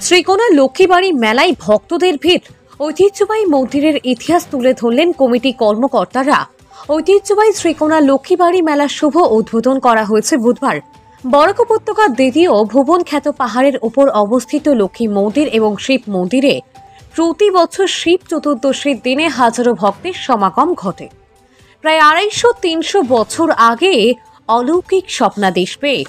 শ্রীকোনা লক্ষ্মীবাড়ি মেলায় ভক্তদের ভিড়। ঐতিহ্যবাহী মন্দিরের ইতিহাস তুলে ধরলেন কমিটি কর্মকর্তারা। ঐতিহ্যবাহী শ্রীকোনা লক্ষ্মীবাড়ি মেলার শুভ উদ্বোধন করা হয়েছে বুধবার। বরাক উপত্যকার দ্বিতীয় ভুবন খ্যাত পাহাড়ের উপর অবস্থিত লক্ষ্মী মন্দির এবং শিব মন্দিরে প্রতি বছর শিব চতুর্দশীর দিনে হাজারো ভক্তের সমাগম ঘটে। প্রায় 250-300 বছর আগে অলৌকিক স্বপ্নাদেশ পেয়ে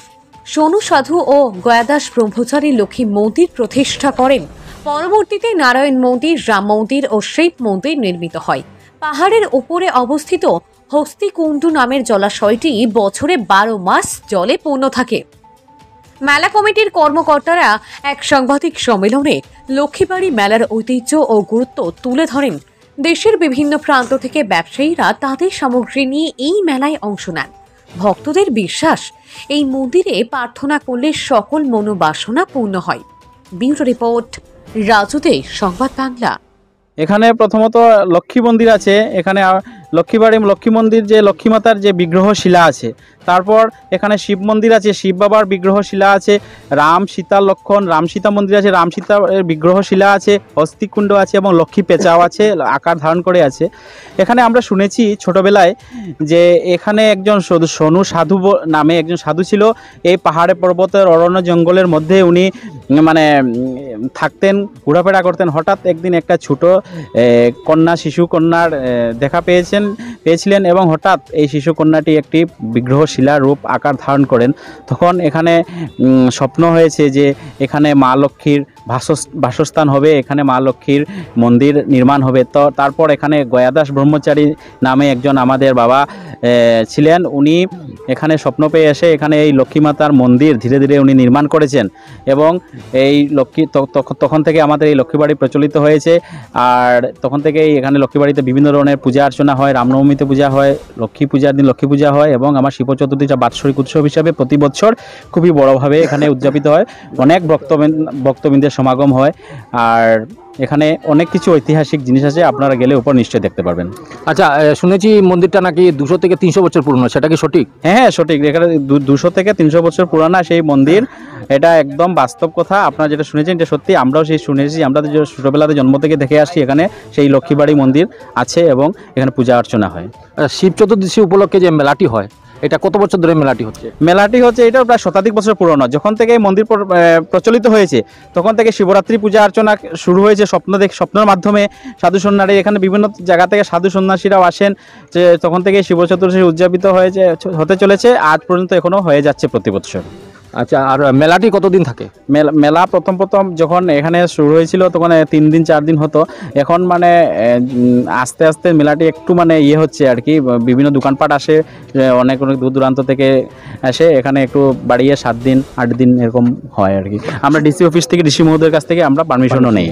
সোনু সাধু ও গয়াদাস ব্রহ্মচারী লক্ষ্মী মন্দির প্রতিষ্ঠা করেন। পরবর্তীতে নারায়ণ মন্দির, রাম মন্দির ও শিব মন্দির নির্মিত হয়। পাহাড়ের উপরে অবস্থিত হস্তিকুণ্ডু নামের জলাশয়টি বছরে 12 মাস জলে পূর্ণ থাকে। মেলা কমিটির কর্মকর্তারা এক সাংবাদিক সম্মেলনে লক্ষ্মীবাড়ি মেলার ঐতিহ্য ও গুরুত্ব তুলে ধরেন। দেশের বিভিন্ন প্রান্ত থেকে ব্যবসায়ীরা তাদের সামগ্রী নিয়ে এই মেলায় অংশ নেন। ভক্তদের বিশ্বাস, এই মন্দিরে প্রার্থনা করলে সকল মনোবাসনা পূর্ণ হয়। ব্যুরো রিপোর্ট, রাজুতে সংবাদ বাংলা। এখানে প্রথমত লক্ষ্মী মন্দির আছে। এখানে লক্ষ্মীবাড়ি লক্ষ্মী মন্দির যে লক্ষ্মী মাতার যে বিগ্রহ শিলা আছে, তারপর এখানে শিব মন্দির আছে, শিব বাবার বিগ্রহ শিলা আছে, রাম সীতা লক্ষণ রাম সীতা মন্দির আছে, রাম সীতার বিগ্রহ শিলা আছে, হস্তিকুণ্ড আছে এবং লক্ষ্মী পেঁচাও আছে, আকার ধারণ করে আছে। এখানে আমরা শুনেছি ছোটবেলায় যে এখানে একজন সোনু সাধু নামে একজন সাধু ছিল। এই পাহাড়ে পর্বতের অরণ্য জঙ্গলের মধ্যে উনি থাকতেন, ঘোরাফেরা করতেন। হঠাৎ একদিন একটা ছোট শিশু কন্যার দেখা পেয়েছিলেন এবং হঠাৎ এই শিশু কন্যাটি একটি বিগ্রহ শিলা রূপ আকার ধারণ করেন। তখন এখানে স্বপ্ন হয়েছে যে এখানে মা লক্ষ্মীর বাসস্থান হবে, এখানে মা লক্ষ্মীর মন্দির নির্মাণ হবে। তো তারপর এখানে গয়াদাস ব্রহ্মচারী নামে একজন আমাদের বাবা ছিলেন। উনি এখানে স্বপ্ন পেয়ে এসে এখানে এই লক্ষ্মী মাতার মন্দির ধীরে ধীরে উনি নির্মাণ করেছেন এবং এই তখন থেকে আমাদের এই লক্ষ্মীবাড়ি প্রচলিত হয়েছে। আর তখন থেকেই এখানে লক্ষ্মীবাড়িতে বিভিন্ন ধরনের পূজা অর্চনা হয়। রামনবমীতে পূজা হয়, লক্ষ্মী পূজার দিন লক্ষ্মী পূজা হয় এবং আমার শিব চতুর্থীটা বাৎসরিক উৎসব হিসাবে প্রতি বছর খুবই বড়োভাবে এখানে উদযাপিত হয়। অনেক ভক্তবৃন্দের সমাগম হয়। আর এখানে অনেক কিছু ঐতিহাসিক জিনিস আছে, আপনারা গেলে উপর নিশ্চয়ই দেখতে পারবেন। আচ্ছা, শুনেছি মন্দিরটা নাকি 200 থেকে 300 বছর পুরনো, সেটা কি সঠিক? হ্যাঁ, সঠিক। এখানে 200 থেকে 300 বছর পুরানা সেই মন্দির। এটা একদম বাস্তব কথা। আপনারা যেটা শুনেছেন এটা সত্যি। আমরাও সেই শুনেছি, আমরা ছোটোবেলাতে জন্ম থেকে দেখে আসছি এখানে সেই লক্ষ্মীবাড়ি মন্দির আছে এবং এখানে পূজা অর্চনা হয়। শিব চতুর্দশী উপলক্ষে যে মেলাটি হয়, এটা কত বছর ধরে মেলাটি হচ্ছে? এটা প্রায় শতাধিক বছর পুরনো। যখন থেকে এই মন্দির প্রচলিত হয়েছে তখন থেকে শিবরাত্রি পূজা অর্চনা শুরু হয়েছে। স্বপ্নের মাধ্যমে সাধু সন্ন্যাসী, এখানে বিভিন্ন জায়গা থেকে সাধু সন্ন্যাসীরাও আসেন। যে তখন থেকে শিব চতুর্দশী উদযাপিত হতে চলেছে, আজ পর্যন্ত এখনো হয়ে যাচ্ছে প্রতি বছর। আচ্ছা, আর মেলাটি কতদিন থাকে? মেলা প্রথম যখন এখানে শুরু হয়েছিল তখন 3 দিন 4 দিন হতো। এখন আস্তে আস্তে মেলাটি একটু হচ্ছে আর কি। বিভিন্ন দোকানপাট আসে, অনেক দূর দূরান্ত থেকে আসে। এখানে একটু বাড়িয়ে 7 দিন 8 দিন এরকম হয় আর কি। আমরা ডিসি অফিস থেকে, ডিসি মহোদয়ের কাছ থেকে আমরা পারমিশনও নেই।